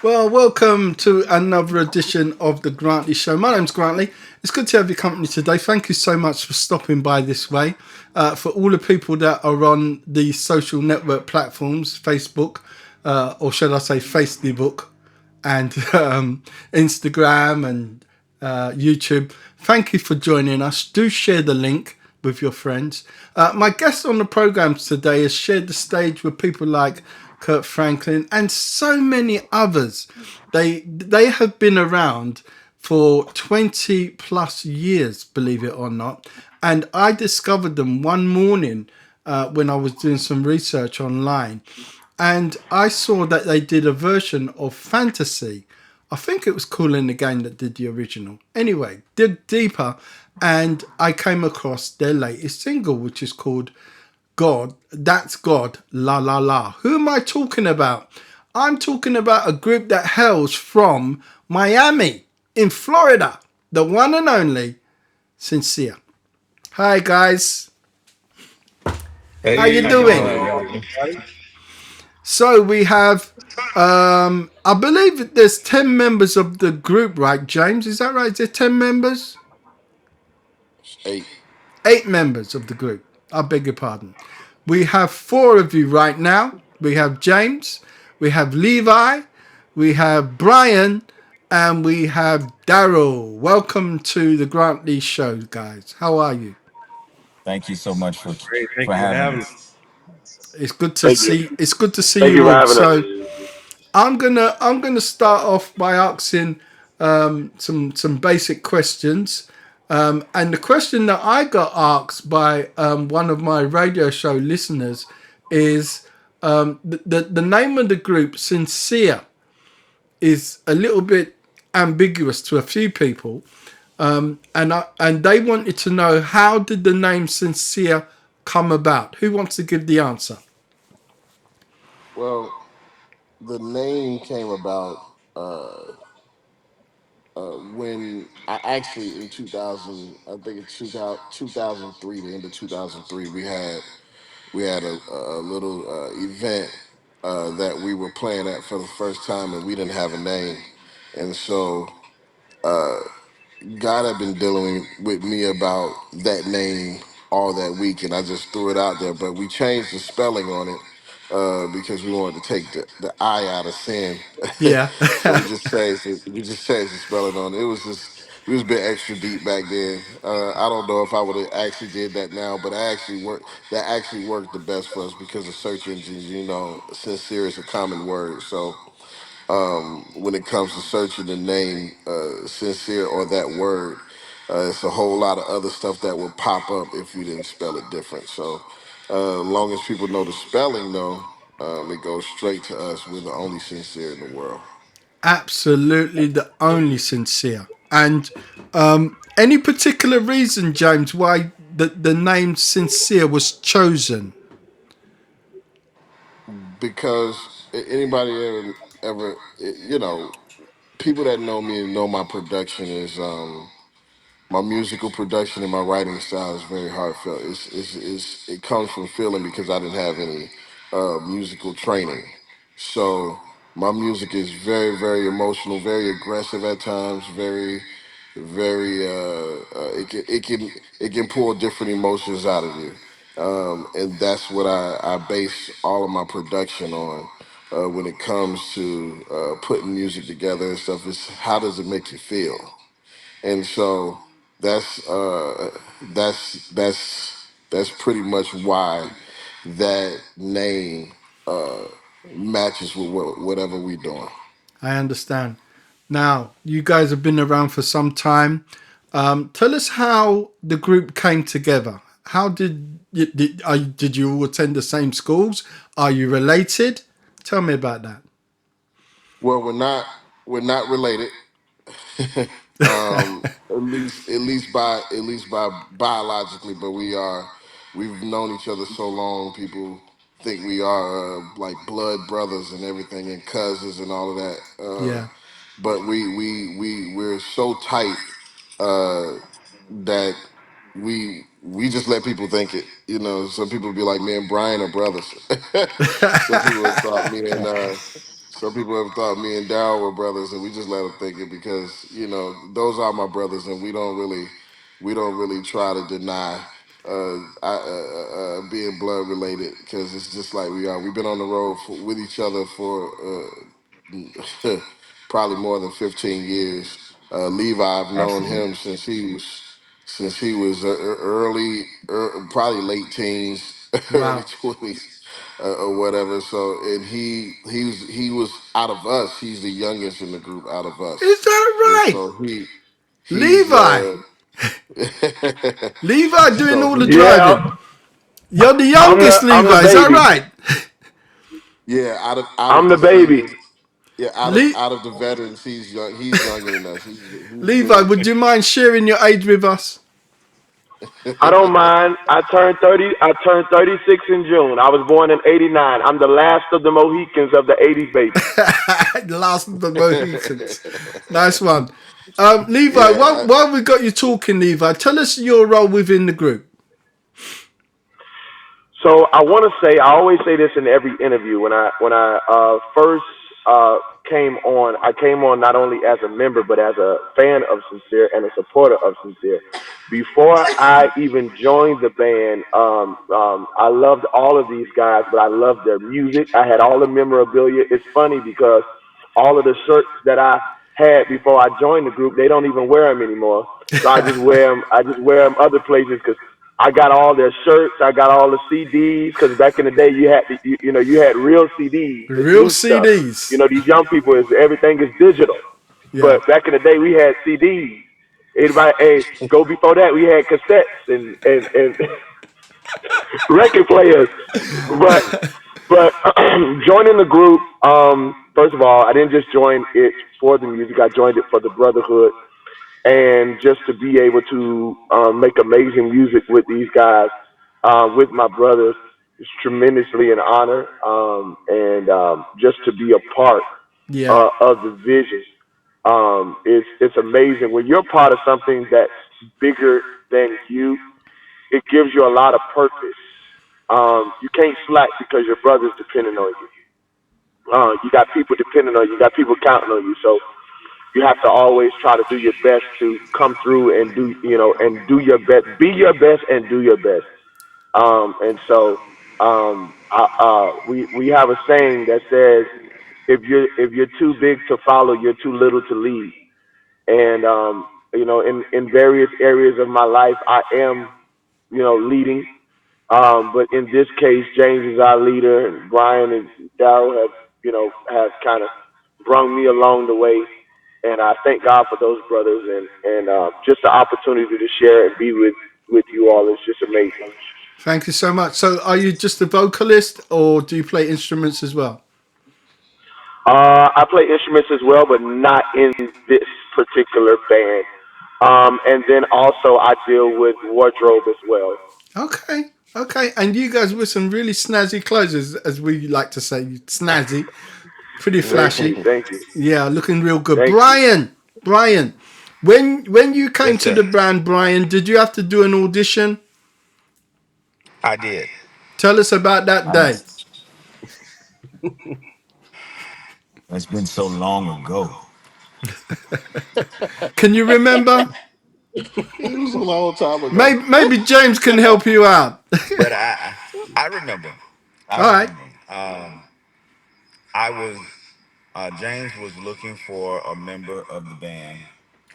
Well, welcome to another edition of the Grantley Show. My name's Grantley. It's good to have your company today. Thank you so much for stopping by this way. For all the people that are on the social network platforms, Facebook, or should I say Facebook, and Instagram and YouTube, thank you for joining us. Do share the link with your friends. My guest on the programs today has shared the stage with people like Kurt Franklin and so many others. They have been around for 20 plus years, believe it or not. And I discovered them one morning when I was doing some research online. And I saw that they did a version of Fantasy. I think it was Cool in the Game that did the original. Anyway, dig deeper, and I came across their latest single, which is called God. That's God, La La La. Who am I talking about? I'm talking about a group that hails from Miami in Florida, the one and only Sincere. Hi guys, how you Hey, Hey, what's doing? up, hey, y'all? everybody. So we have, I believe there's 10 members of the group, right, James? Is that right? Is there 10 members? Eight. 8 members of the group. I beg your pardon. We have 4 of you right now. We have James, we have Levi, we have Brian, and we have Darryl. Welcome to the Grantley Show, guys. How are you? Thank you so much Great. Thank for you for having having us. us. It's good to Thank you. see. It's good to see Thank you you for all. having us. So I'm gonna start off by asking some basic questions. And the question that I got asked by one of my radio show listeners is the name of the group Sincere is a little bit ambiguous to a few people, and they wanted to know, how did the name Sincere come about? Who wants to give the answer? Well, the name came about when I actually in 2000, I think it's 2003, the end of 2003, we had a little event that we were playing at for the first time, and we didn't have a name, and so God had been dealing with me about that name all that week, and I just threw it out there. But we changed the spelling on it because we wanted to take the I out of sin. Yeah. So we just changed the spelling on it. It was just we was a bit extra deep back then. I don't know if I would have actually did that now, but that actually worked the best for us because of search engines. Sincere is a common word, so when it comes to searching the name sincere or that word, it's a whole lot of other stuff that will pop up if you didn't spell it different. So as long as people know the spelling, though, it goes straight to us. We're the only sincere in the world. Absolutely the only Sincere. And any particular reason, James, why the name Sincere was chosen? Because anybody ever, people that know me and know my production is my musical production and my writing style is very heartfelt. It comes from feeling because I didn't have any musical training. So my music is very, very emotional, very aggressive at times, very it can pull different emotions out of you. And that's what I base all of my production on when it comes to putting music together and stuff. Is how does it make you feel? And so that's that's pretty much why that name matches with whatever we're doing. I understand. Now, you guys have been around for some time. Tell us how the group came together. How did you all attend the same schools? Are you related? Tell me about that. Well, we're not related. At least by biologically, but we've known each other so long. People think we are like blood brothers and everything, and cousins and all of that. Yeah. But we're so tight that we just let people think it. Some people be like, "Me and Brian are brothers." Some people have thought me and Some people have thought me and Darryl were brothers, and we just let them think it because those are my brothers, and we don't really try to deny being blood related because it's just like we are. We've been on the road with each other for probably more than 15 years. Levi, I've known Absolutely. him since he was probably late teens, early Wow. 20s, or whatever. So, and he was out of us. He's the youngest in the group out of us, Is that and right? so he's Levi. Levi doing so all the he's Yeah, driving. You're the I'm youngest, the Levi. Is that baby. right? yeah out of I'm the the baby. seniors. Yeah, out of Le- out of the veterans, he's young. He's younger than us. He's Levi, big. would you mind sharing your age with us? I don't mind. I turned 30. I turned 36 in June. I was born in '89. I'm the last of the Mohicans of the '80s baby. The last of the Mohicans. Nice one. Levi, while, yeah, while we got you talking, Levi, tell us your role within the group. So I want to say I always say this in every interview. When I first came on, I came on not only as a member but as a fan of Sincere and a supporter of Sincere. Before I even joined the band, I loved all of these guys, but I loved their music. I had all the memorabilia. It's funny because all of the shirts that I had before I joined the group, they don't even wear them anymore. So I just wear them. I just wear them other places because I got all their shirts. I got all the CDs because back in the day you had you had real CDs. This Real new stuff, CDs. these young people is everything is digital. Yeah. But back in the day we had CDs. Anybody, hey, go before that we had cassettes and record players. But but joining the group, first of all, I didn't just join it for the music. I joined it for the brotherhood and just to be able to make amazing music with these guys, with my brothers, is tremendously an honor, and just to be a part Yeah. of the vision. It's amazing when you're part of something that's bigger than you. It gives you a lot of purpose. You can't slack because your brother's depending on you. You got people depending on you. You got people counting on you. So you have to always try to do your best to come through and do your best, be your best and do your best. And so we have a saying that says, if you're too big to follow, you're too little to lead. And in various areas of my life, I am leading. But in this case, James is our leader, and Brian and Darryl have kind of brung me along the way, and I thank God for those brothers and just the opportunity to share and be with you all is just amazing. Thank you so much. So, are you just a vocalist or do you play instruments as well? I play instruments as well, but not in this particular band. And then also I deal with wardrobe as well. Okay. Okay. And you guys with some really snazzy clothes, as we like to say, snazzy, pretty Thank you, flashy. thank you, Yeah, looking real good. thank you. Brian, when you came Yes, to sir. the band, Brian, did you have to do an audition? I did. Tell us about that I, day. it's been so long ago. Can you remember? it was a long time ago. Maybe James can help you out. But I remember. I All right. remember. I was James was looking for a member of the band,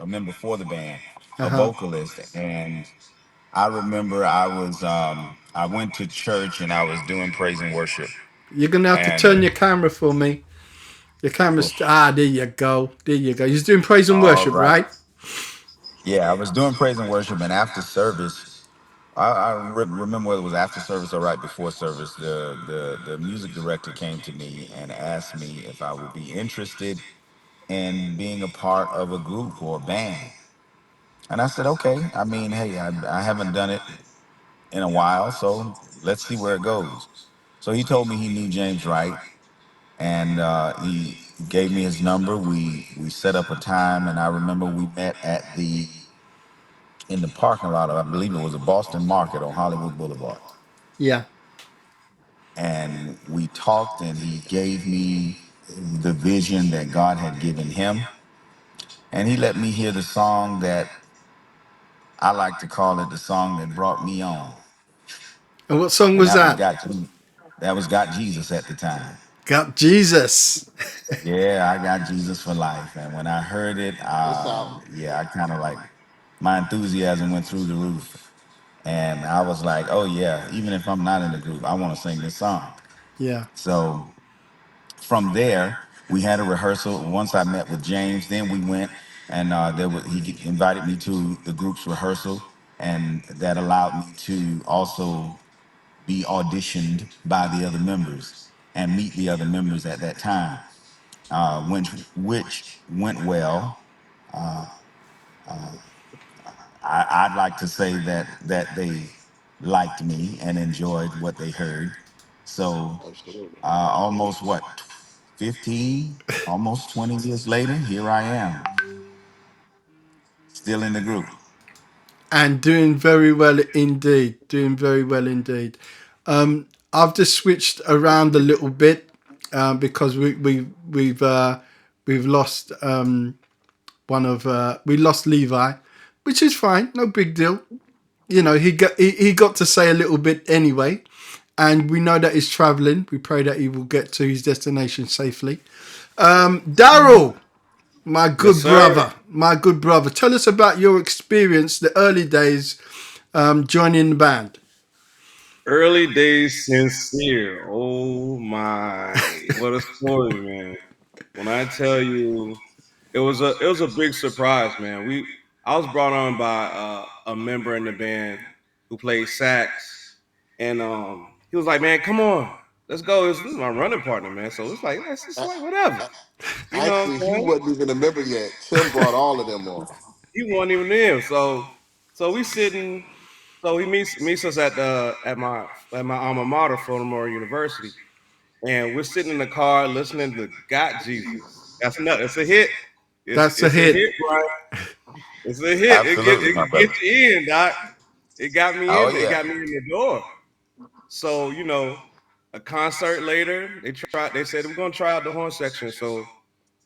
a member for the band, Uh a huh. vocalist, and I remember I went to church and I was doing praise and worship, You're gonna have to and turn your camera for me. Your camera's there. You go. There you go. You're doing praise and all worship, right, right? yeah, I was doing praise and worship, and after service. Remember whether it was after service or right before service. The music director came to me and asked me if I would be interested in being a part of a group or a band. And I said, okay. I mean, hey, I haven't done it in a while, so let's see where it goes. So he told me he knew James Wright, and he gave me his number. We set up a time, and I remember we met at the in the parking lot of, I believe it was a Boston Market on Hollywood Boulevard. Yeah. And we talked, and he gave me the vision that God had given him, and he let me hear the song that I like to call it the song that brought me on, And what song and was that? that was Got Jesus at the time. Got Jesus. Yeah, I got Jesus for life, and when I heard it, It's out. yeah, I kind of like my enthusiasm went through the roof, and I was like, oh yeah, even if I'm not in the group, I want to sing this song. Yeah, So from there, we had a rehearsal. Once I met with James, then we went and invited me to the group's rehearsal, and that allowed me to also be auditioned by the other members and meet the other members at that time, which went well. Uh, I'd like to say that they liked me and enjoyed what they heard. So Absolutely. almost what 15, almost 20 years later, here I am, still in the group. and doing very well indeed. Doing very well indeed. I've just switched around a little bit because we've lost one of we lost Levi, which is fine, no big deal. You know, he got to say a little bit anyway, and we know that he's traveling. We pray that he will get to his destination safely. Darryl, Yes, sir. my good brother, tell us about your experience, the early days joining the band. Early days sincere. Oh my, what a story, man. When I tell you, it was a big surprise, man. I was brought on by a member in the band who played sax, and he was like, "Man, come on, let's go." This is my running partner, man. So it's like, it's just A- like whatever, a- you know what I'm Actually, he saying? wasn't even a member yet. Tim brought all of them on. He wasn't even there. So we sitting. So he meets us at my alma mater, Feltner University, and we're sitting in the car listening to "Got Jesus." That's not. It's a hit. It's That's a it's a hit. hit, Brian. It's a hit. Absolutely, my It brother. gets you in, Doc. It got me Oh in. It yeah. got me in the door. So a concert later, they said we're gonna try out the horn section. So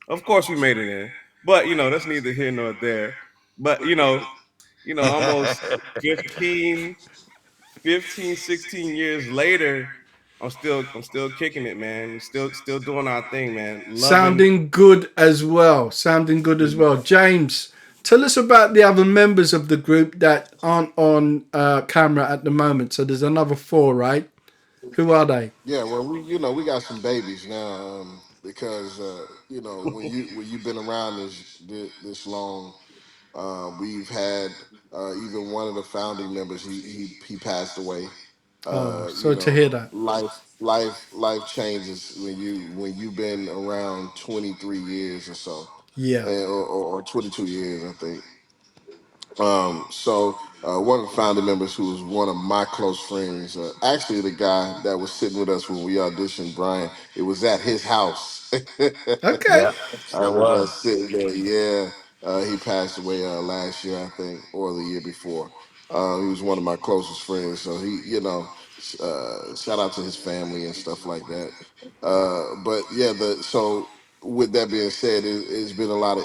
of course we made it in. But that's neither here nor there. But almost 15 15, 16 years later, I'm still kicking it, man. Still doing our thing, man. Loving. Sounding good as well. Sounding good as well. James, tell us about the other members of the group that aren't on camera at the moment. So there's another four, right? Who are they? Yeah, well, we got some babies now, because when you've been around this long, we've had even one of the founding members. He passed away. Oh, sorry to hear that. Life changes when you've been around 23 years or so, Yeah. or 22 years, I think. So one of the founding members, who was one of my close friends, actually the guy that was sitting with us when we auditioned, Brian, it was at his house. Okay. Yeah, sure With was. us sitting there, yeah. He passed away last year, I think, or the year before. He was one of my closest friends, so shout out to his family and stuff like that. But yeah, the so with that being said, it's been a lot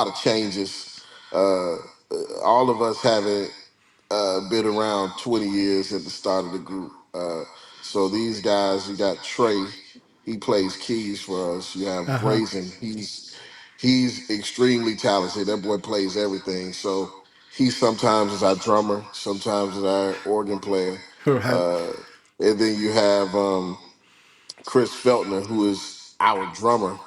of changes. Uh, all of us haven't been around 20 years at the start of the group. So these guys, you got Trey, he plays keys for us. You have Uh huh. Brazen, he's extremely talented. That boy plays everything. So he sometimes is our drummer, sometimes is our organ player. Right. Uh, and then you have Chris Feltner, who is our drummer.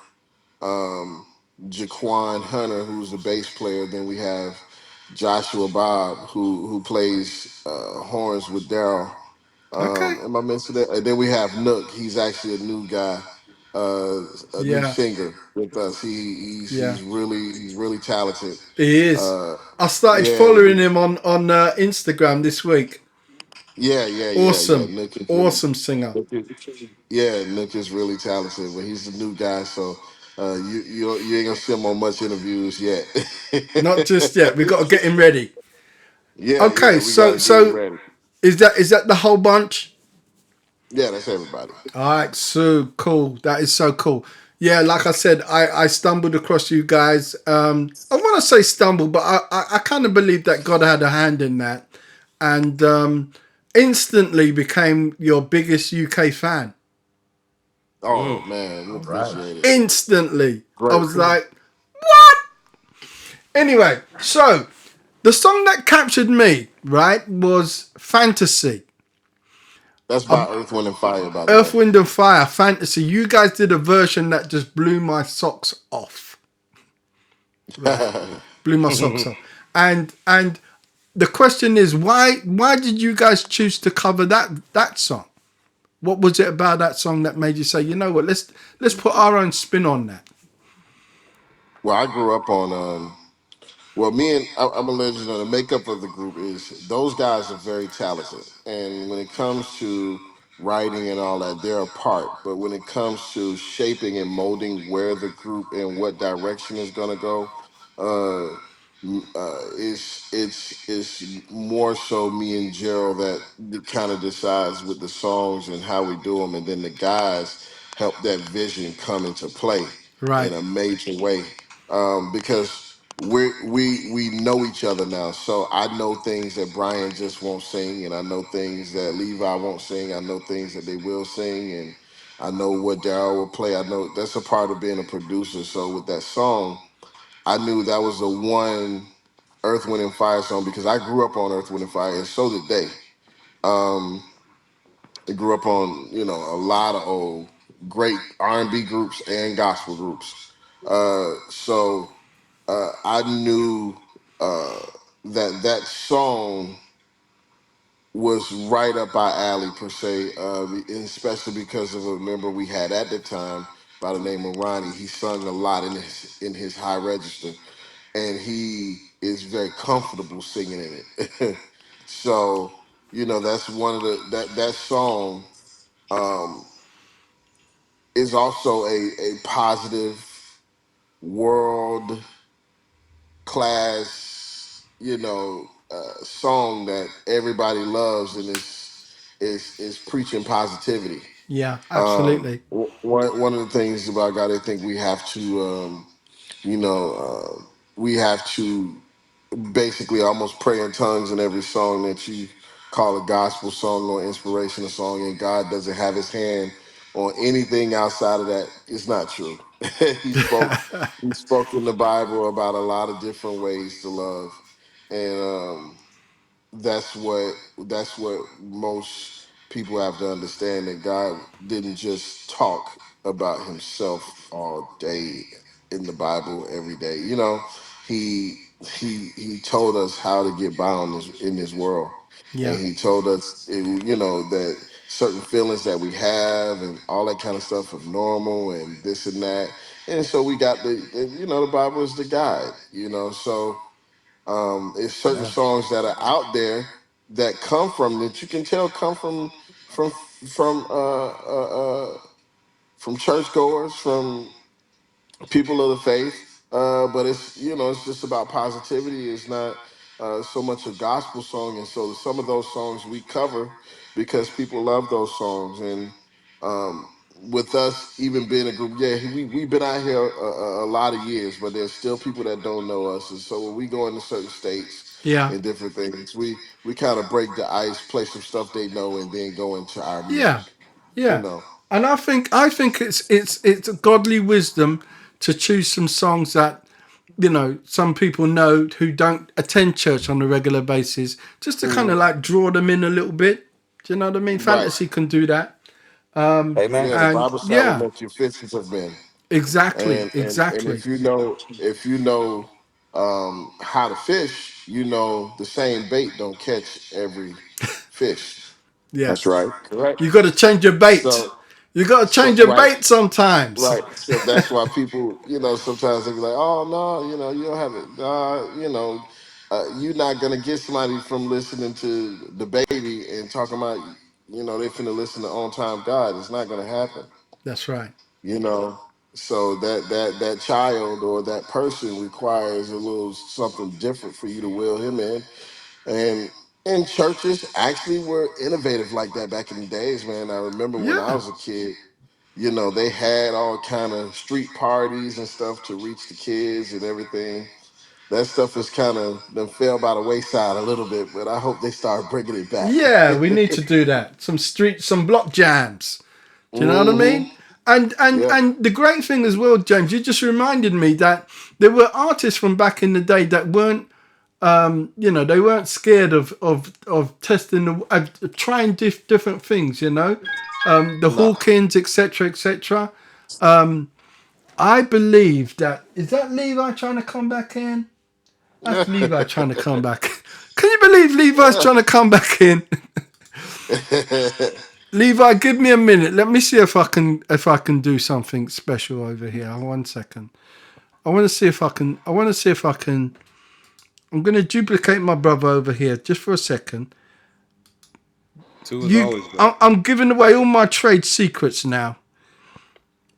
um, Jaquan Hunter, who's the bass player. Then we have Joshua Bob, who plays horns with Darryl. Okay. Am I missing that? And then we have Nook. He's actually a new guy, uh, a new Yeah. singer with us. Yeah. He's really talented. He is. Uh, I started yeah, following him on Instagram this week. yeah. Awesome. Awesome singer. Nook is really talented, but he's a new guy, so you ain't gonna see him on much interviews yet. Not just yet. We got to get him ready. Yeah, Okay. we got So to get him so ready. is that the whole bunch? Yeah, that's everybody. All right, so cool. That is so cool. Yeah, like I said, I stumbled across you guys. I want to say stumbled, but I kind of believe that God had a hand in that, and instantly became your biggest UK fan. Oh Mm. man, we All right. appreciate it. Instantly, I was Grateful. like, what? Anyway, so the song that captured me, right, was Fantasy. That's by Earth, Wind, and Fire, by the Earth, way. Wind and Fire, Fantasy. You guys did a version that just blew my socks off. Right. Blew my socks off. And the question is why did you guys choose to cover that song? What was it about that song that made you say, you know what, let's put our own spin on that? Well, I grew up on well, I'm a legend on the makeup of the group is those guys are very talented. And when it comes to writing and all that, they're a part. But when it comes to shaping and molding where the group and what direction is going to go, uh, it's more so me and Gerald that kind of decides with the songs and how we do them. And then the guys help that vision come into play Right. in a major way. Because we know each other now. So I know things that Brian just won't sing, and I know things that Levi won't sing. I know things that they will sing, and I know what Darryl will play. I know that's a part of being a producer. So with that song, I knew that was the one Earth, Wind, and Fire song because I grew up on Earth, Wind, and Fire, and so did they. Um, I grew up on a lot of old great R&B groups and gospel groups. So I knew uh, that song was right up our alley per se, and especially because of a member we had at the time by the name of Ronnie. He sung a lot in his high register, and he is very comfortable singing in it. So that's one of that song um, is also a positive world class, song that everybody loves and is preaching positivity. Yeah, absolutely. One of the things about God, I think you know, we have to basically almost pray in tongues in every song that you call a gospel song or inspirational song, and God doesn't have His hand on anything outside of that. It's not true. he spoke. He spoke in the Bible about a lot of different ways to love, and that's what most people have to understand, that God didn't just talk about himself all day in the Bible every day. He told us how to get by in this world, Yeah. and he told us that certain feelings that we have and all that kind of stuff are normal and this and that. And so we got the Bible is the guide. So it's certain Yeah. songs that are out there that come from that you can tell come from from uh, uh, uh, from churchgoers, from people of the faith. But it's just about positivity. It's not so much a gospel song, and so some of those songs we cover because people love those songs. And with us even being a group, yeah, we've been out here a lot of years, but there's still people that don't know us. And so when we go into certain states Yeah. and different things, we kind of break the ice, play some stuff they know, and then go into our Yeah. music. You Yeah. know, And I think it's godly wisdom to choose some songs that some people know who don't attend church on a regular basis, just to kind of Mhm. like draw them in a little bit. Do you know what I mean? Right? Fantasy can do that. Amen. Yeah, the And Bible said will yeah, make your fishers of men. exactly, And exactly. if you know how to fish, the same bait don't catch every fish. Yeah. That's right. Correct. You got to change your bait. So You got to so change your right, bait sometimes. right. So that's why people, sometimes they be like, oh no, you don't have it. You're not gonna get somebody from listening to the baby and talking about, they finna listen to on time God. It's not gonna happen. That's right. you know so that child or that person requires a little something different for you to will him in. And And churches actually were innovative like that back in the days, man. I remember when I Yeah. was a kid, they had all kind of street parties and stuff to reach the kids and everything. That stuff is kind of then fell by the wayside a little bit, but I hope they start bringing it back. Yeah, we need to do that. Some block jams. Do you know what I Hmm. mean? And and Yep. and the great thing as well, James, you just reminded me that there were artists from back in the day that weren't, they weren't scared of testing of trying different things. The Nah. Hawkins, etc., etc. I believe that is that Levi trying to come back in. That's Levi trying to come back. Can you believe Levi's trying to come back in? Levi, give me a minute. Let me see if I can do something special over here. 1 second. I want to see if I can. I want to see if I can. I'm going to duplicate my brother over here just for a second. Two is always better. I'm giving away all my trade secrets now.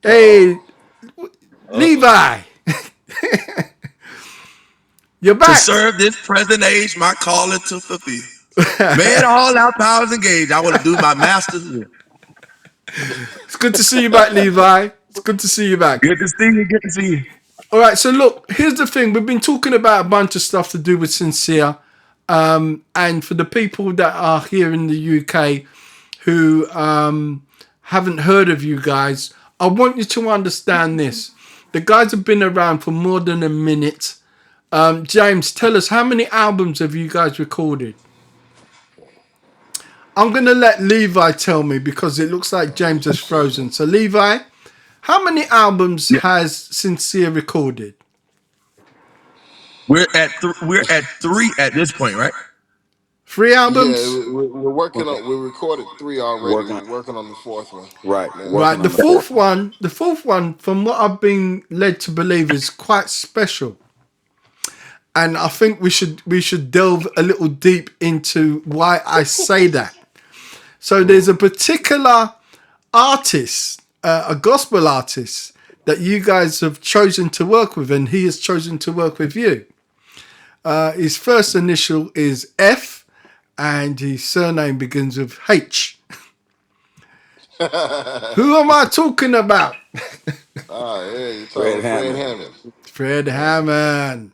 Uh-oh. Hey, Uh oh. Levi, you're To back. serve this present age, my calling to fulfill. Man, all our powers engaged. I want to do my master's will. It's good to see you back, Levi. It's good to see you back. Good to see you. Good to see you. All right, so look, here's the thing. We've been talking about a bunch of stuff to do with Sincere. And for the people that are here in the UK who haven't heard of you guys, I want you to understand this. The guys have been around for more than a minute. James, tell us, how many albums have you guys recorded? I'm going to let Levi tell me because it looks like James is frozen. So, Levi, how many albums Yeah, has Sincere recorded? we're at three at this point, right? 3 Yeah, albums? we're working Okay. on. We recorded three already. Working We're working on the fourth one right. now. Working Right, the on the fourth fourth one. one, the fourth one, from what I've been led to believe, is quite special, and I think we should delve a little deep into why I say that. So there's a Mm. particular artist, a gospel artist, that you guys have chosen to work with, and he has chosen to work with you. His first initial is F, and his surname begins with H. Who am I talking about? Yeah, you're talking Fred Fred Hammond. Hammond. Fred Yeah. Hammond.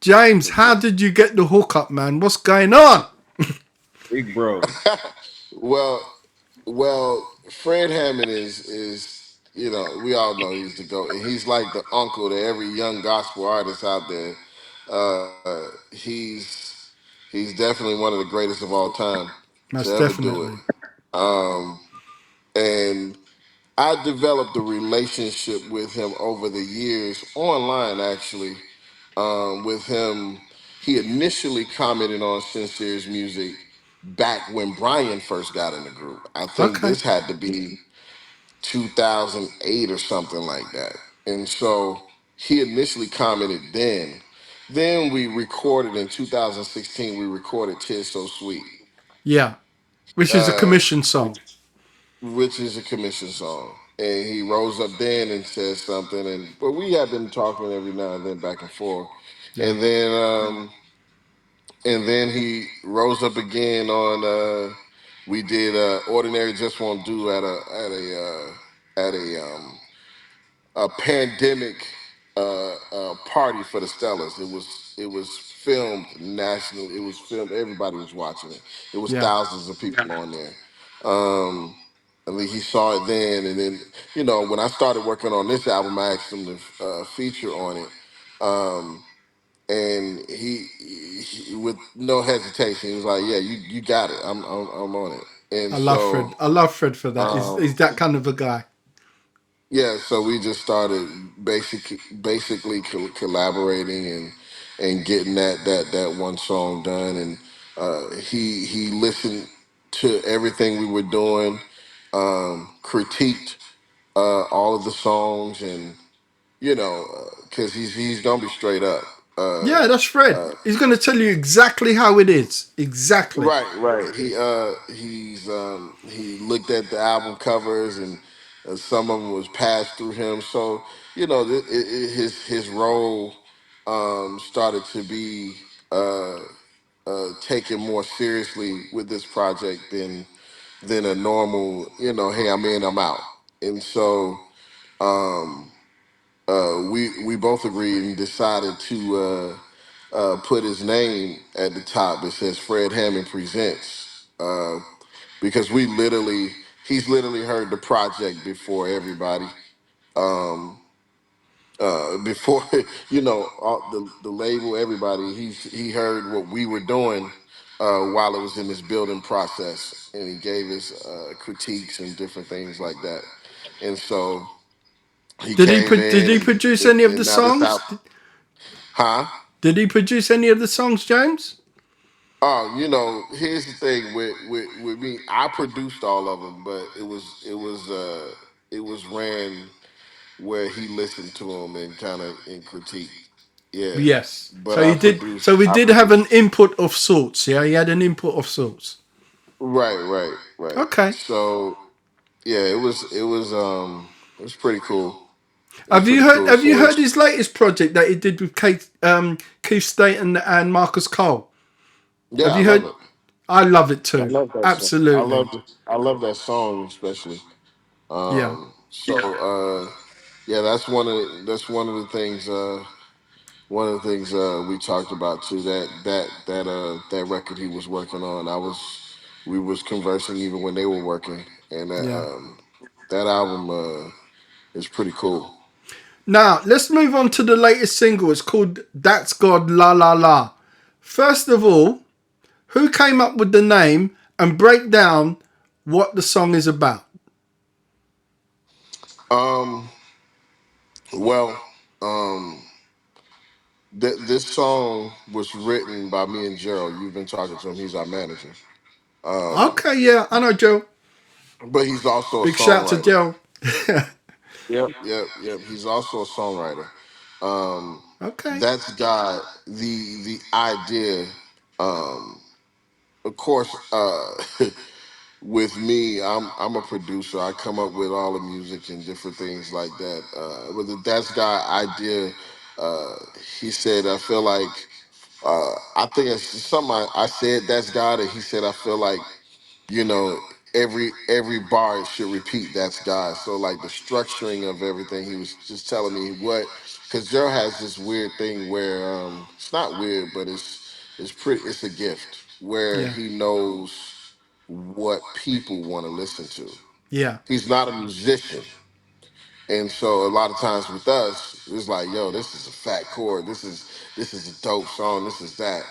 James, how did you get the hookup, man? What's going on? Big bro. Well, well, Fred Hammond is we all know he's the GOAT, and he's like the uncle to every young gospel artist out there. He's definitely one of the greatest of all time to Most ever do it. definitely. Um, and I developed a relationship with him over the years online, actually. With him, he initially commented on Sincere's music back when Brian first got in the group. I think Okay. this had to be 2008 or something like that. And so he initially commented then. Then we recorded in 2016, we recorded Tis So Sweet, Yeah. Which is a uh, commission song. which is a commission song. And he rose up then and said something. But we had been talking every now and then back and forth. Yeah. And then he rose up again on we did Ordinary Just Won't Do at a pandemic party for the Stellas. It was filmed nationally. It was filmed. Everybody was watching it. It was Yeah. thousands of people on there. Um, I mean, he saw it then, and then when I started working on this album, I asked him to feature on it. Um, and he, with no hesitation, he was like, "Yeah, you got it. I'm on it." And I love so, Fred. I love Fred for that. He's um, that kind of a guy. yeah, so we just started basically collaborating and getting that one song done. And he listened to everything we were doing, critiqued all of the songs, and because he's gonna be straight up. Yeah, that's Fred. Uh, He's going to tell you exactly how it is. Exactly. Right, right. He looked at the album covers, and some of them was passed through him. So his role started to be taken more seriously with this project than a normal, hey, I'm in, I'm out. And so um, we both agreed and decided to put his name at the top. It says Fred Hammond Presents, because he's literally heard the project before everybody. Um, before all the label, everybody, he heard what we were doing while it was in this building process, and he gave us critiques and different things like that. And so he came Did in, he produce any of the and now this songs? out, huh? Did he produce any of the songs, James? Oh, here's the thing with me. I produced all of them, but it was ran where he listened to them and kind of in critique. Yeah, Yes. but So he did. So we I did have an produced. input of sorts. Yeah, he had an input of sorts. Right. Okay. So yeah, it was pretty cool. It was Have you pretty heard? cool. Have you So heard his latest project that he did with Keith Staten and Marcus Cole? yeah, Have I you love heard? it. I love it I too. love that song. Absolutely. I love that song especially. Yeah. So yeah, that's one of the things. We talked about too. That record he was working on. We was conversing even when they were working, and Yeah. that album is pretty cool. Now let's move on to the latest single. It's called "That's God La La La." First of all, who came up with the name and break down what the song is about? Um, well, um, this song was written by me and Gerald. You've been talking to him. He's our manager. Um, Okay, yeah, I know Joe. but he's also a Big shout to songwriter. Joe. Yep. He's also a songwriter. Um, Okay. that's God. The idea. Um, of course, with me, I'm a producer. I come up with all the music and different things like that. But that's God idea. Uh, he said, I feel like. I think it's something I said. That's God, and he said, I feel like you know every bar should repeat that's God. So like the structuring of everything, he was just telling me what, because Joe has this weird thing where it's not weird, but it's a gift where Yeah. he knows what people want to listen to. Yeah. He's not a musician, and so a lot of times with us it's like, yo, this is a fat chord, this is a dope song, this is that.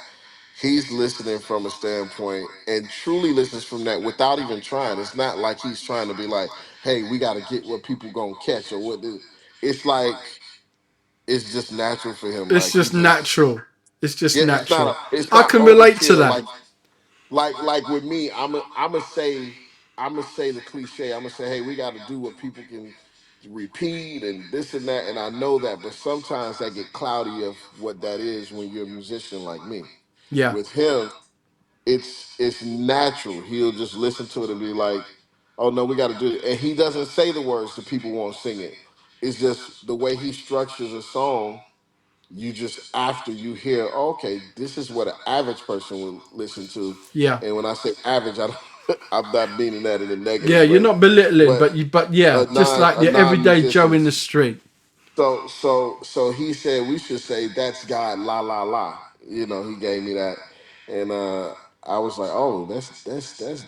He's listening from a standpoint and truly listens from that without even trying. It's not like he's trying to be like, hey, we got to get what people gonna catch or it's like it's just natural for him. It's Like he just just natural. It's just yeah, it's not natural. it's I not can relate to overkill. that. Like with me, I'm gonna say the cliche. I'm gonna say, hey, we got to do what people can repeat and this and that, and I know that, but sometimes that get cloudy of what that is when you're a musician like me. Yeah. With him, it's natural. He'll just listen to it and be like, "Oh no, we got to do it." And he doesn't say the words so people won't sing it. It's just the way he structures a song. You just after you hear, oh, okay, this is what an average person will listen to. Yeah. And when I say average, I don't, I'm not meaning that in a Yeah, negative you're way, not belittling, but but yeah, just like a the non everyday Joe musician. in the street. So he said we should say that's God la la la. He gave me that, and I was like, oh, that's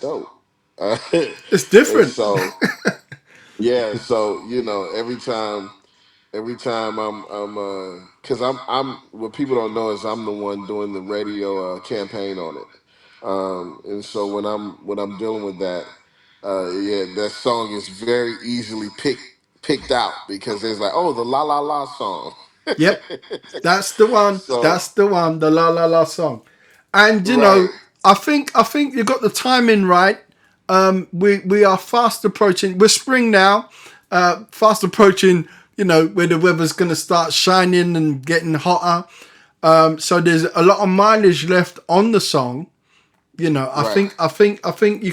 dope. Uh, It's and different. so yeah, so every time I'm because I'm what people don't know is I'm the one doing the radio campaign on it. And so when I'm dealing with that, yeah, that song is very easily picked out because there's like, oh, the la la la song. Yep. That's the one. So That's the one. The La La La song. And right, I think you got the timing right. We are fast approaching. We're spring now. Fast approaching. Where the weather's going to start shining and getting hotter. So there's a lot of mileage left on the song. I right, think I think I think you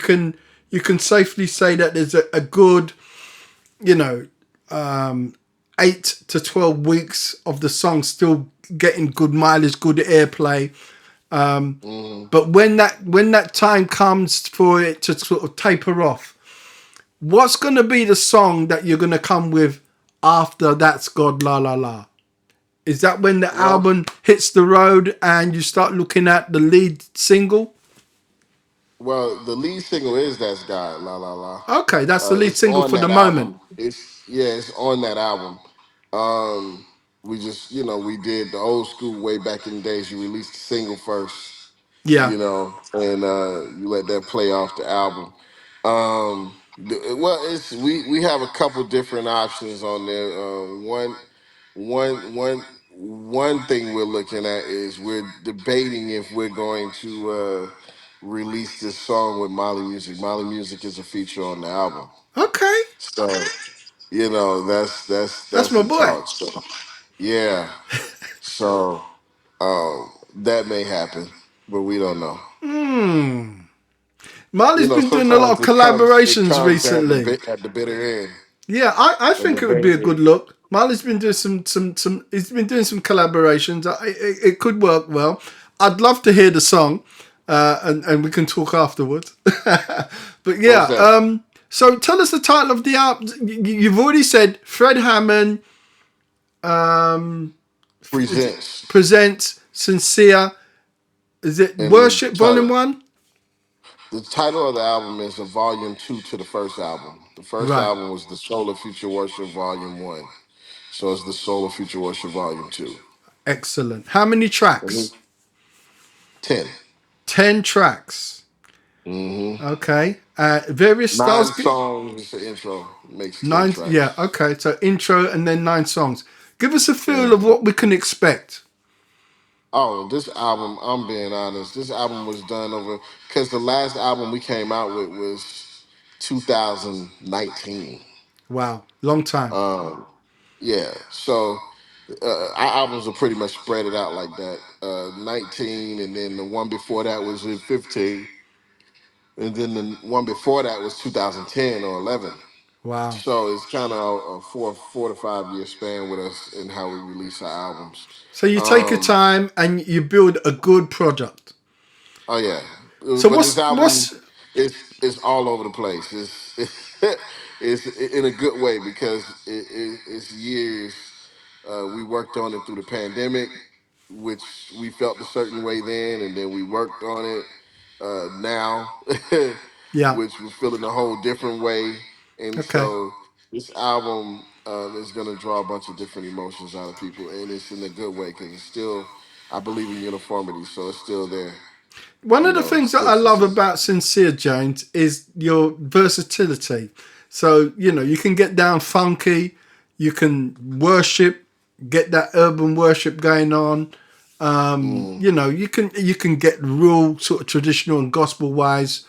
can safely say that there's a good, you know, 8 to 12 weeks of the song still getting good mileage, good airplay. Mm-hmm. But when that time comes for it to sort of taper off, what's going to be the song that you're going to come with after That's God La La La? Is that when the Well, album hits the road and you start looking at the lead single? the lead single is "That's God," La La La. Okay, that's the lead It's single on for the that moment. album. It's on that album. Um, we just, we did the old school way back in the days. You released the single first, Yeah. and you let that play off the album. Well, it's we have a couple different options on there. One thing we're looking at is we're debating if we're going to release this song with Molly Music. Molly Music is a feature on the album, Okay, so that's that's my the boy. talk. So yeah, so that may happen, but we don't know. Marley's been doing a lot Sometimes of it collaborations comes recently. at the bitter end, Yeah, I and the think it would be a baby. good look. Marley's been doing some. He's been doing some collaborations. It could work well. I'd love to hear the song, and we can talk afterwards. But Most yeah, definitely so tell us the title of the album. You've already said Fred Hammond presents. presents Sincere. Is it And Worship Volume One? the title of the album is a volume two to the first album. The first Right. album was the Soul of Future Worship Volume One. So it's the Soul of Future Worship Volume Two. Excellent. How many Mhm. tracks? 10. 10 tracks. Mm-hmm. Okay. Various styles. 9 songs is the intro. Makes 10 Nine. Yeah. tracks. Okay. So intro and then 9 songs. Give us a feel of Mhm. what we can expect. Oh, this album, I'm being honest, this album was done over, because the last album we came out with was 2019. Wow. Long time. Um, yeah, so our albums are pretty much spread it out like that. 19, and then the one before that was in 15, and then the one before that was 2010 or 11. Wow. So it's kind of a 4 to 5 year span with us in how we release our albums. So you take your Um, time and you build a good product. oh yeah, So but this album what's is all over the place. It's in a good way because it's years. We worked on it through the pandemic, which we felt a certain way then, and then we worked on it now, yeah. which we're feeling a whole different way. And Okay. so this album is going to draw a bunch of different emotions out of people, and it's in a good way because it's still, I believe in uniformity, so it's still there. One of the things that Still I love consistent. about Sincere Jones is your versatility. So, you can get down funky, you can worship, get that urban worship going on. Mm. You can get real sort of traditional and gospel wise.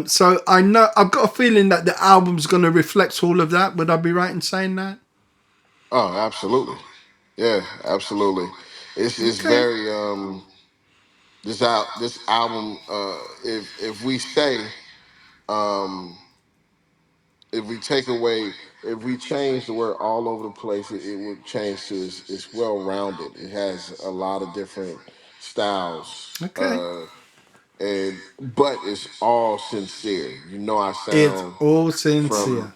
So I know I've got a feeling that the album's going to reflect all of that. Would I be right in saying that? Oh, absolutely. Yeah, absolutely. It's Okay. very this album if we say um if we take away if we change the word all over the place, it would change to it's well rounded. It has a lot of different styles. Okay. And but it's all sincere. I It's sound all from sincere.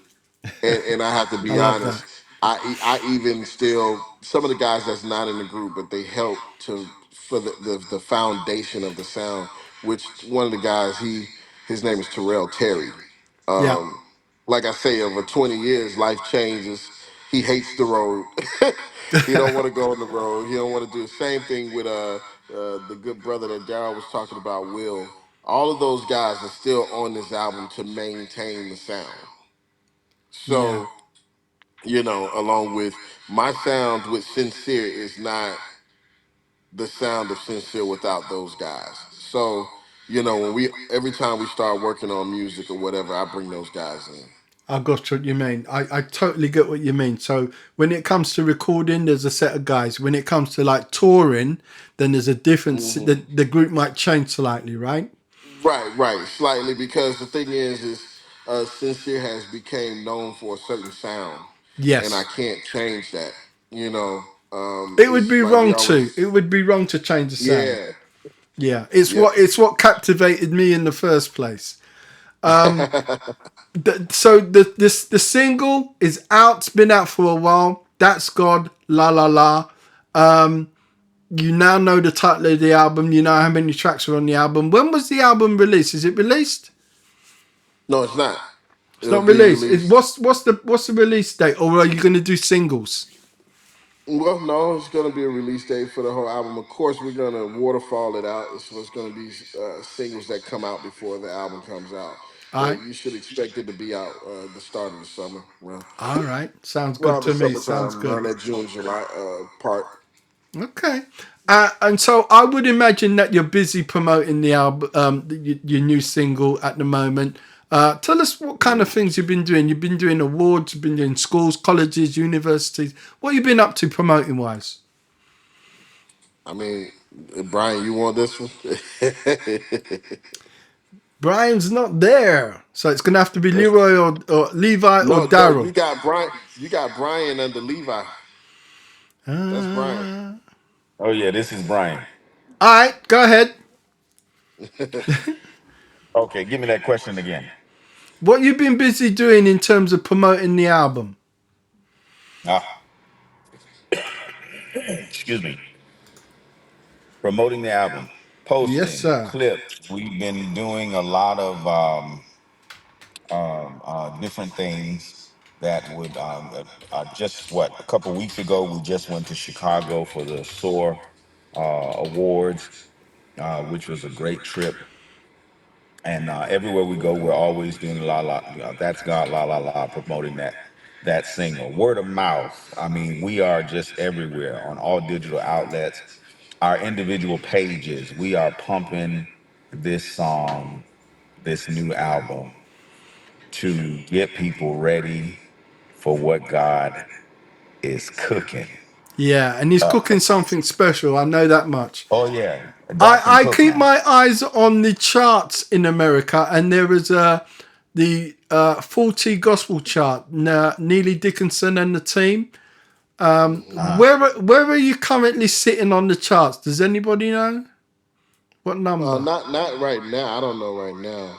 and I have to I be love that. honest. I even still some of the guys that's not in the group, but they help to for the foundation of the sound. Which one of the guys his name is Terrell Terry. Yeah. Um, like I say, over 20 years, life changes. He hates the road. He don't want to go on the road. He don't want to do the same thing with the good brother that Darryl was talking about, Will. All of those guys are still on this album to maintain the sound. Yeah. So along with my sound with Sincere is not the sound of Sincere without those guys. So, when we every time we start working on music or whatever, I bring those guys in. I got what you mean. I totally get what you mean. So when it comes to recording, there's a set of guys. When it comes to like touring, then there's a difference. Hmm. The group might change slightly, right? Right, slightly because the thing is Sincere has became known for a certain sound, and I Yes. can't change that. It would It's be like we wrong to. always, It would be wrong to change the sound. yeah. Yeah, it's Yep. what captivated me in the first place. So the single is out. It's been out for a while. That's God. La la la. You now know the title of the album. You know how many tracks are on the album. When was the album released? Is it released? No, it's not. It's It'll not be released. released. What's the release date? Or are you going to do singles? Well, no, it's going to be a release date for the whole album. Of course, we're going to waterfall it out. So it's going to be singles that come out before the album comes out. All But right. you should expect it to be out the start of the summer, All right. Sounds good around the to me. Sounds summertime, good. around that June, July part. Okay. And so I would imagine that you're busy promoting the album, your new single at the moment. Tell us what kind of things you've been doing. You've been doing awards, you've been doing schools, colleges, universities. What have you been up to promoting wise? I mean, Brian, you want this one? Brian's not there. So it's going to have to be Leroy or Levi or No, you Darryl. got Brian. You got Brian under Levi. That's Brian. Oh yeah, this is Brian. All right. Go ahead. Okay, give me that question again. What you been busy doing in terms of promoting the album? Ah, excuse me. Promoting the album, Yes, posting sir. clips. We've been doing a lot of different things that would just what a couple weeks ago we just went to Chicago for the Soar Awards, which was a great trip. And everywhere we go, we're always doing la la. That's God, la la la, promoting that single. Word of mouth. I mean, we are just everywhere on all digital outlets, our individual pages. We are pumping this song, this new album, to get people ready for what God is cooking. Yeah, and he's Uh, cooking something special. I know that much. oh yeah, God can I cook keep now. my eyes on the charts in America, and there is the 40 gospel chart. Neely Dickinson and the team. Uh, Where are you currently sitting on the charts? Does anybody know what number? Not right now. I don't know right now.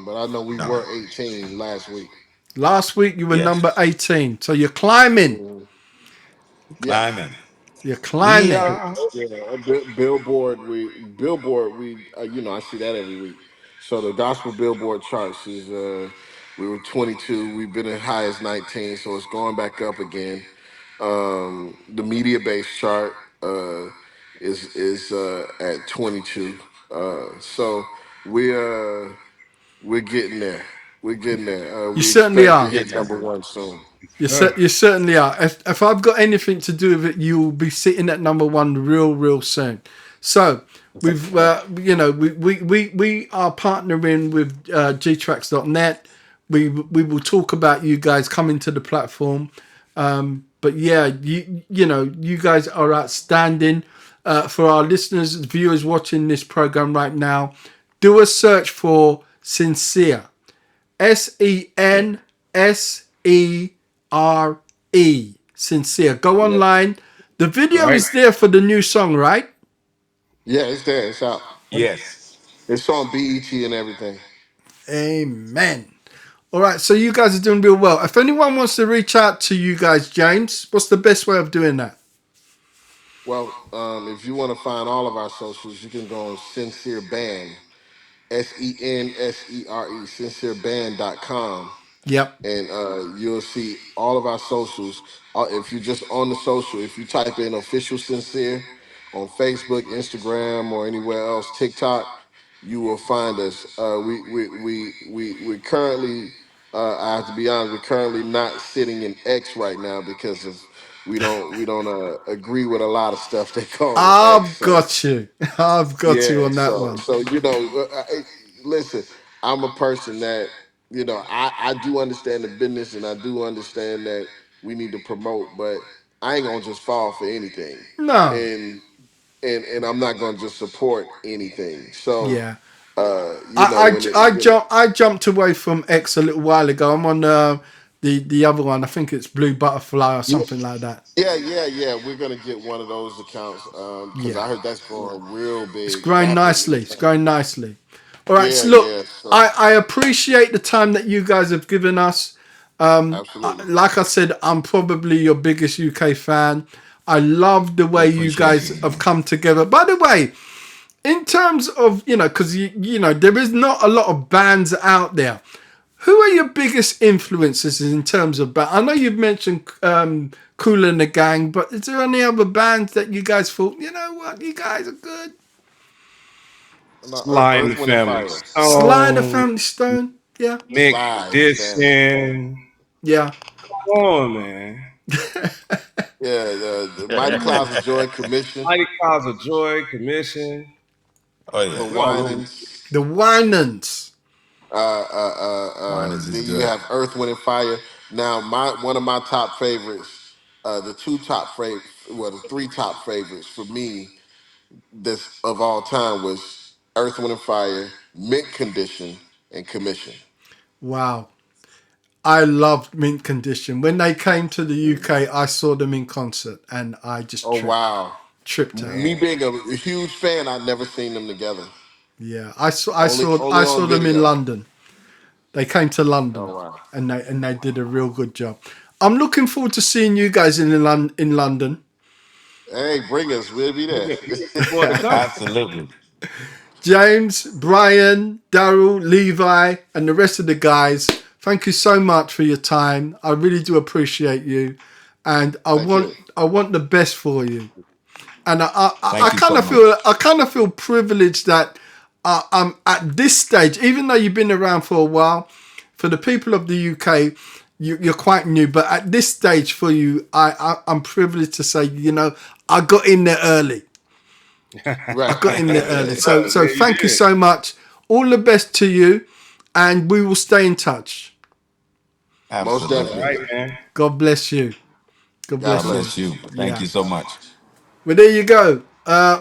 But I know we no, were 18 last week. Last week you were number yes, 18, so you're climbing. Mhm. Yeah. climbing. You're We climbing. are. Yeah, Billboard we I see that every week. So the gospel Billboard charts is we were 22. We've been as high as 19, so it's going back up again. The media based chart is at 22. So we we're getting there. We're getting there. You We certainly expect to are. hit Getting number there. one soon. You certainly are. If I've got anything to do with it, you'll be sitting at number one real soon. So we've we are partnering with gtracks.net. We will talk about you guys coming to the platform. But yeah, you guys are outstanding. For our listeners, viewers watching this program right now, do a search for Sincere. SENSERE. Sincere. Go Yep. online. The video Right. is there for the new song, right? Yeah, it's there. It's out. Yes. It's on BET and everything. Amen. All right, so you guys are doing real well. If anyone wants to reach out to you guys, James, what's the best way of doing that? Well, if you want to find all of our socials, you can go on Sincere Band, SENSERE, sincereband.com. Yep. And you'll see all of our socials. If you just on the social, if you type in official sincere on Facebook, Instagram, or anywhere else, TikTok, you will find us. We currently, I have to be honest, we're currently not sitting in X right now because of we don't agree with a lot of stuff that go on X. I've So got you. I've got you yeah, on that one. listen, I'm a person that I do understand the business and I do understand that we need to promote, but I ain't gonna just fall for anything, No. and and I'm not gonna just support anything. So, Yeah. when it when I jumped away from X a little while ago. I'm on the other one. I think it's Blue Butterfly or something like that. Yeah. We're gonna get one of those accounts because Yeah. I heard that's growing real It's big, growing rapidly. nicely. It's growing nicely. All right. So look, Yeah. So I appreciate the time that you guys have given us. absolutely, Like I said, I'm probably your biggest UK fan. I love the We way you appreciate guys you. have come together. By the way, in terms of, because you know, there is not a lot of bands out there. Who are your biggest influences in terms of band? I know you've mentioned Kool and the Gang, but is there any other bands that you guys thought, you know what, you guys are good? no, Sly and the Earth, Wind, and Family Fire. Sly and the Stone, Family Stone? Yeah. Nick Sly, family. Edition. Yeah. Come on, man. Yeah, the Mighty Clouds of Joy Commission, Mighty Clouds of Joy, Commission. Oh the yeah, We all over. Winans. The Winans. Miners is Then you good. have Earth, Wind, and Fire. Now, one of my top favorites, the the three top favorites for me this of all time was Earth, Wind, and Fire, Mint Condition, and Commission. Wow. I loved Mint Condition. When they came to the UK, I saw them in concert and I just Oh wow! tripped out. Me being a huge fan, I'd never seen them together. Yeah. I saw I Only saw only I saw on them in video. London. They came to Oh London wow! and they did a real good job. I'm looking forward to seeing you guys in London. Hey, bring us. We'll be there. You looking forward to coming. Absolutely. James, Brian, Darryl, Levi, and the rest of the guys, thank you so much for your time. I really do appreciate you, and Thank you. I want the best for you. And I Thank you kind so of feel much. privileged that I'm at this stage, even though you've been around for a while. For the people of the UK, you're quite new, but at this stage for you, I'm privileged to say, you know, I got in there early. I Right. got in there early. So Yeah, you thank you did. so much. All the best to you, and we will stay in touch. Most All Absolutely. right, definitely. man. God bless you. God God God bless you. bless bless. you. Thank Yeah. you so much. Well, there you go.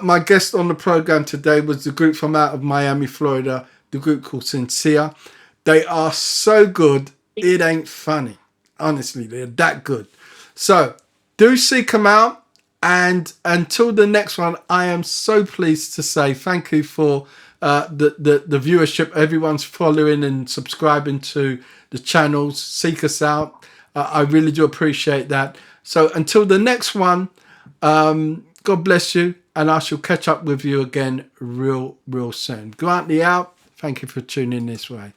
My guest on the program today was the group from out of Miami, Florida, the group called Sincere. They are so good, it ain't funny. Honestly, they're that good. So do seek them out. And until the next one, I am so pleased to say thank you for the viewership. Everyone's following and subscribing to the channels. Seek us out. I really do appreciate that. So until the next one, God bless you, and I shall catch up with you again real soon. Grantley out. Thank you for tuning in this way.